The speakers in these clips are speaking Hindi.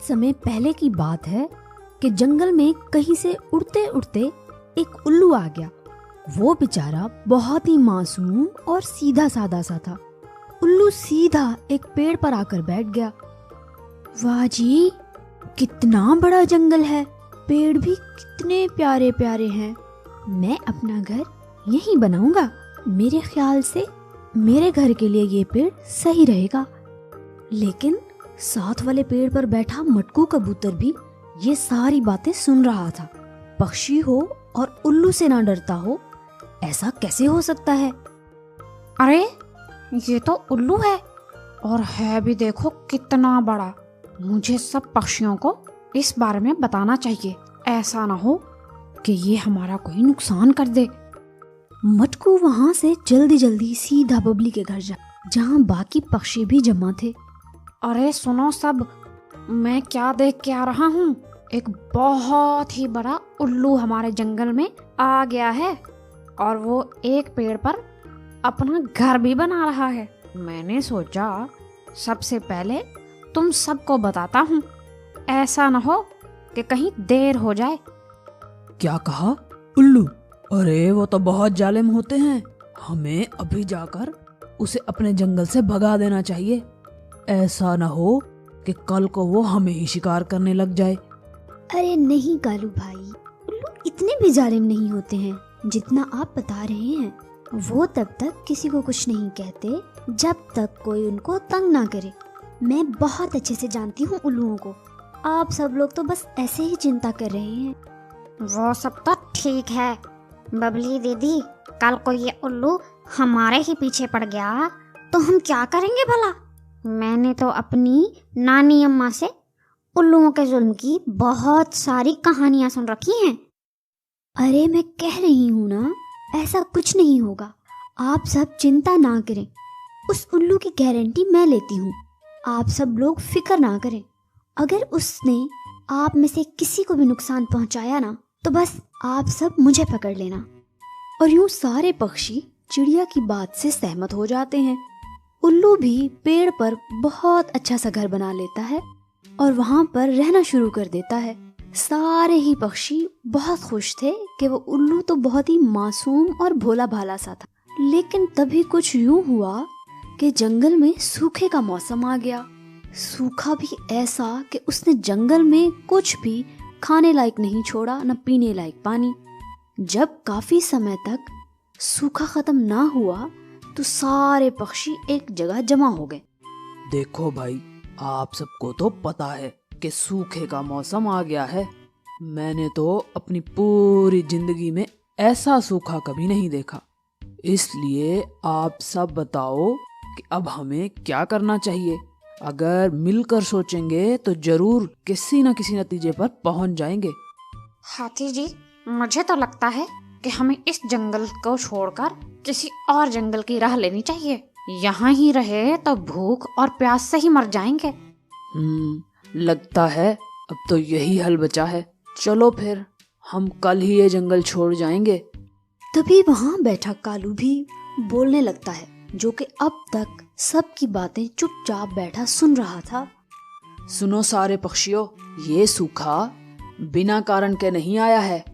समय पहले की बात है कि जंगल में कहीं से उड़ते उड़ते एक उल्लू आ गया। वो बेचारा बहुत ही मासूम और सीधा साधा सा था। उल्लू सीधा एक पेड़ पर आकर बैठ गया। वाह जी, कितना बड़ा जंगल है, पेड़ भी कितने प्यारे प्यारे हैं। मैं अपना घर यहीं बनाऊंगा। मेरे ख्याल से मेरे घर के लिए ये पेड़ सही रहेगा। लेकिन साथ वाले पेड़ पर बैठा मटकू कबूतर भी ये सारी बातें सुन रहा था। पक्षी हो और उल्लू से ना डरता हो, ऐसा कैसे हो सकता है? अरे ये तो उल्लू है, और है भी देखो कितना बड़ा। मुझे सब पक्षियों को इस बारे में बताना चाहिए, ऐसा ना हो कि ये हमारा कोई नुकसान कर दे। मटकू वहां से जल्दी जल्दी सीधा बबली के घर जा, जहाँ बाकी पक्षी भी जमा थे। अरे सुनो सब, मैं क्या देख के आ रहा हूँ। एक बहुत ही बड़ा उल्लू हमारे जंगल में आ गया है, और वो एक पेड़ पर अपना घर भी बना रहा है। मैंने सोचा सबसे पहले तुम सबको बताता हूँ, ऐसा न हो कि कहीं देर हो जाए। क्या कहा? उल्लू? अरे वो तो बहुत जालिम होते हैं, हमें अभी जाकर उसे अपने जंगल से भगा देना चाहिए। ऐसा न हो कि कल को वो हमें ही शिकार करने लग जाए। अरे नहीं कालू भाई, उल्लू इतने भी जालिम नहीं होते हैं जितना आप बता रहे हैं। वो तब तक किसी को कुछ नहीं कहते जब तक कोई उनको तंग ना करे। मैं बहुत अच्छे से जानती हूँ उल्लुओं को। आप सब लोग तो बस ऐसे ही चिंता कर रहे हैं। वो सब तो ठीक है बबली दीदी, कल को ये उल्लू हमारे ही पीछे पड़ गया तो हम क्या करेंगे भला? मैंने तो अपनी नानी अम्मा से उल्लुओं के जुल्म की बहुत सारी कहानियां सुन रखी हैं। अरे मैं कह रही हूँ ना, ऐसा कुछ नहीं होगा। आप सब चिंता ना करें, उस उल्लू की गारंटी मैं लेती हूँ। आप सब लोग फिक्र ना करें। अगर उसने आप में से किसी को भी नुकसान पहुंचाया ना, तो बस आप सब मुझे पकड़ लेना। और यूं सारे पक्षी चिड़िया की बात से सहमत हो जाते हैं। उल्लू भी पेड़ पर बहुत अच्छा सा घर बना लेता है और वहां पर रहना शुरू कर देता है। सारे ही पक्षी बहुत खुश थे कि वो उल्लू तो बहुत ही मासूम और भोला भाला सा था। लेकिन तभी कुछ यूं हुआ कि जंगल में सूखे का मौसम आ गया। सूखा भी ऐसा कि उसने जंगल में कुछ भी खाने लायक नहीं छोड़ा, न पीने लायक पानी। जब काफी समय तक सूखा खत्म ना हुआ तो सारे पक्षी एक जगह जमा हो गए। देखो भाई, आप सबको तो पता है कि सूखे का मौसम आ गया है। मैंने तो अपनी पूरी जिंदगी में ऐसा सूखा कभी नहीं देखा। इसलिए आप सब बताओ कि अब हमें क्या करना चाहिए। अगर मिलकर सोचेंगे तो जरूर किसी न किसी नतीजे पर पहुंच जाएंगे। हाथी जी, मुझे तो लगता है कि हमें इस जंगल को छोड़कर किसी और जंगल की राह लेनी चाहिए। यहाँ ही रहे तो भूख और प्यास से ही मर जाएंगे। लगता है अब तो यही हल बचा है। चलो फिर हम कल ही ये जंगल छोड़ जाएंगे। तभी वहां बैठा कालू भी बोलने लगता है, जो कि अब तक सबकी बातें चुपचाप बैठा सुन रहा था। सुनो सारे पक्षियों, ये सूखा बिना कारण के नहीं आया है।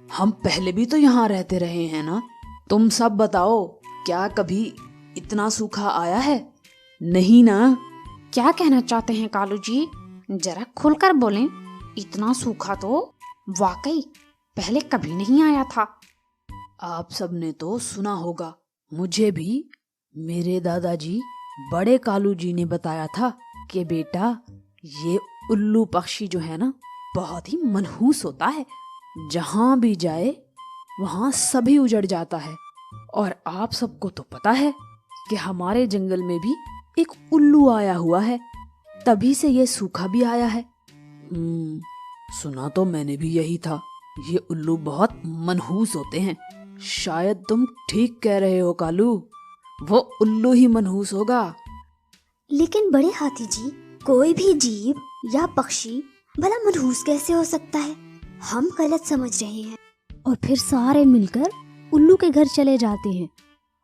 हम पहले भी तो यहाँ रहते रहे हैं ना। तुम सब बताओ, क्या कभी इतना सूखा आया है? नहीं ना? क्या कहना चाहते हैं कालू जी? जरा खुलकर बोलें। इतना सूखा तो वाकई पहले कभी नहीं आया था। आप सबने तो सुना होगा, मुझे भी मेरे दादाजी बड़े कालू जी ने बताया था कि बेटा, ये उल्लू पक्षी जो है ना, बहुत ही मनहूस होता है। जहां भी जाए वहां सभी उजड़ जाता है। और आप सबको तो पता है कि हमारे जंगल में भी एक उल्लू आया हुआ है, तभी से ये सूखा भी आया है। सुना तो मैंने भी यही था, ये उल्लू बहुत मनहूस होते हैं। शायद तुम ठीक कह रहे हो कालू, वो उल्लू ही मनहूस होगा। लेकिन बड़े हाथी जी, कोई भी जीव या पक्षी भला मनहूस कैसे हो सकता है? हम गलत समझ रहे हैं। और फिर सारे मिलकर उल्लू के घर चले जाते हैं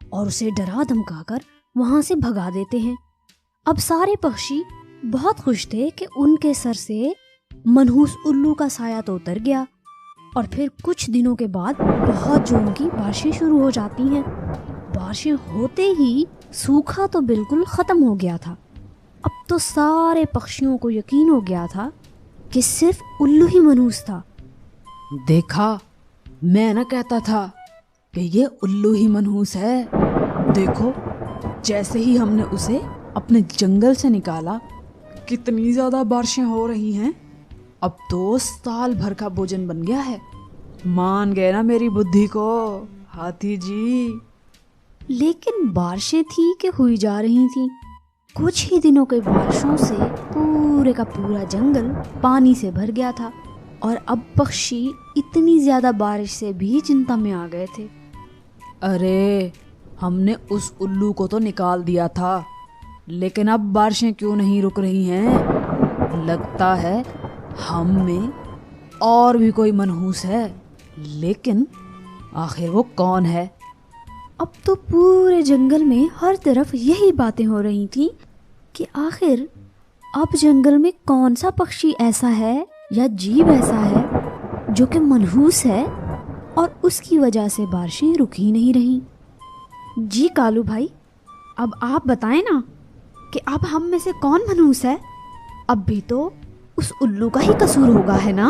और उसे डरा धमकाकर वहां से भगा देते हैं। अब सारे पक्षी बहुत खुश थे कि उनके सर से मनहूस उल्लू का साया तो उतर गया और फिर कुछ दिनों के बाद बहुत जोरों की बारिशें शुरू हो जाती हैं। बारिशें होते ही सूखा तो बिल्कुल ख़त्म हो गया था। अब तो सारे पक्षियों को यकीन हो गया था कि सिर्फ उल्लू ही मनहूस था। देखा, मैं ना कहता था कि ये उल्लू ही मनहूस है। देखो, जैसे ही हमने उसे अपने जंगल से निकाला, कितनी ज्यादा बारिशें हो रही हैं। अब तो साल भर का भोजन बन गया है। मान गए ना मेरी बुद्धि को, हाथी जी? लेकिन बारिशें थी कि हुई जा रही थीं। कुछ ही दिनों के बारिशों से पूरे का पूरा जंगल पानी से भर गया था और अब पक्षी इतनी ज्यादा बारिश से भी चिंता में आ गए थे। अरे, हमने उस उल्लू को तो निकाल दिया था, लेकिन अब बारिशें क्यों नहीं रुक रही हैं? लगता है हम में और भी कोई मनहूस है, लेकिन आखिर वो कौन है? अब तो पूरे जंगल में हर तरफ यही बातें हो रही थीं कि आखिर अब जंगल में कौन सा पक्षी ऐसा है या जीव ऐसा है जो कि मनहूस है और उसकी वजह से बारिशें रुक ही नहीं रहीं। जी कालू भाई, अब आप बताएं ना कि अब हम में से कौन मनहूस है? अब भी तो उस उल्लू का ही कसूर होगा, है ना?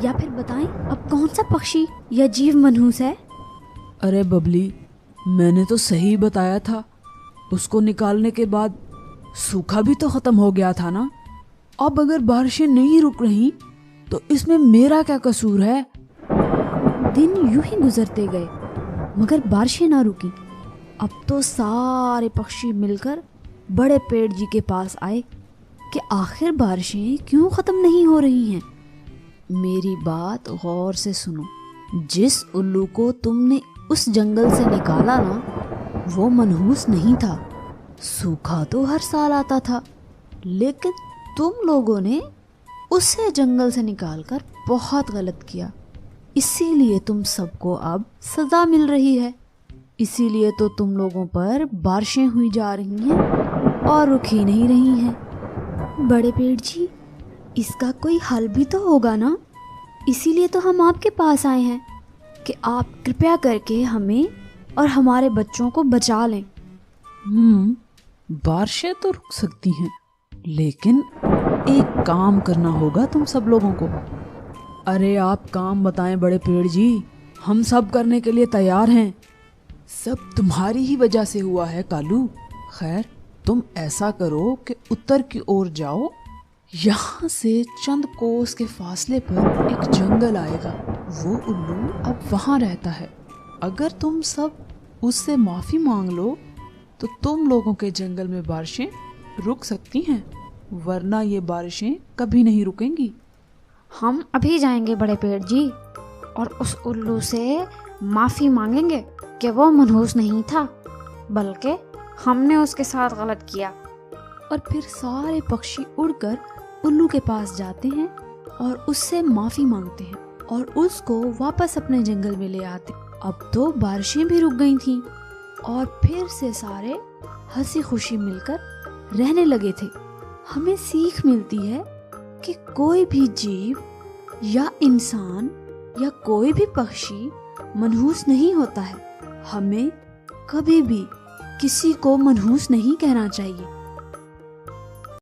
या फिर बताएं अब कौन सा पक्षी या जीव मनहूस है? अरे बबली, मैंने तो सही बताया था। उसको निकालने के बाद सूखा भी तो खत्म हो गया था ना। अब अगर बारिशें नहीं रुक रही तो इसमें मेरा क्या कसूर है? दिन यूं ही गुजरते गए मगर बारिशें ना रुकी। अब तो सारे पक्षी मिलकर बड़े पेड़ जी के पास आए कि आखिर बारिशें क्यों खत्म नहीं हो रही हैं। मेरी बात गौर से सुनो। जिस उल्लू को तुमने उस जंगल से निकाला ना, वो मनहूस नहीं था। सूखा तो हर साल आता था, लेकिन तुम लोगों ने उसे जंगल से निकालकर बहुत गलत किया। इसीलिए तुम सबको अब सजा मिल रही है। इसीलिए तो तुम लोगों पर बारिशें हुई जा रही हैं और रुक ही नहीं रही हैं। बड़े पेड़ जी, इसका कोई हल भी तो होगा ना? इसीलिए तो हम आपके पास आए हैं कि आप कृपया करके हमें और हमारे बच्चों को बचा लें। बारिशें तो रुक सकती हैं, लेकिन एक काम करना होगा तुम सब लोगों को। अरे आप काम बताएं बड़े पेड़ जी, हम सब करने के लिए तैयार हैं। सब तुम्हारी ही वजह से हुआ है कालू। खैर, तुम ऐसा करो कि उत्तर की ओर जाओ। यहाँ से चंद कोस के फासले पर एक जंगल आएगा। वो उल्लू अब वहाँ रहता है। अगर तुम सब उससे माफ़ी मांग लो तो तुम लोगों के जंगल में बारिशें रुक सकती हैं, वरना ये बारिशें कभी नहीं रुकेंगी। हम अभी जाएंगे बड़े पेड़ जी और उस उल्लू से माफ़ी मांगेंगे कि वो मनहूस नहीं था, बल्कि हमने उसके साथ गलत किया। और फिर सारे पक्षी उड़कर उल्लू के पास जाते हैं और उससे माफ़ी मांगते हैं और उसको वापस अपने जंगल में ले आते। अब तो बारिशें भी रुक गई थीं और फिर से सारे हंसी खुशी मिलकर रहने लगे थे। हमें सीख मिलती है कि कोई भी जीव या इंसान या कोई भी पक्षी मनहूस नहीं होता है। हमें कभी भी किसी को मनहूस नहीं कहना चाहिए।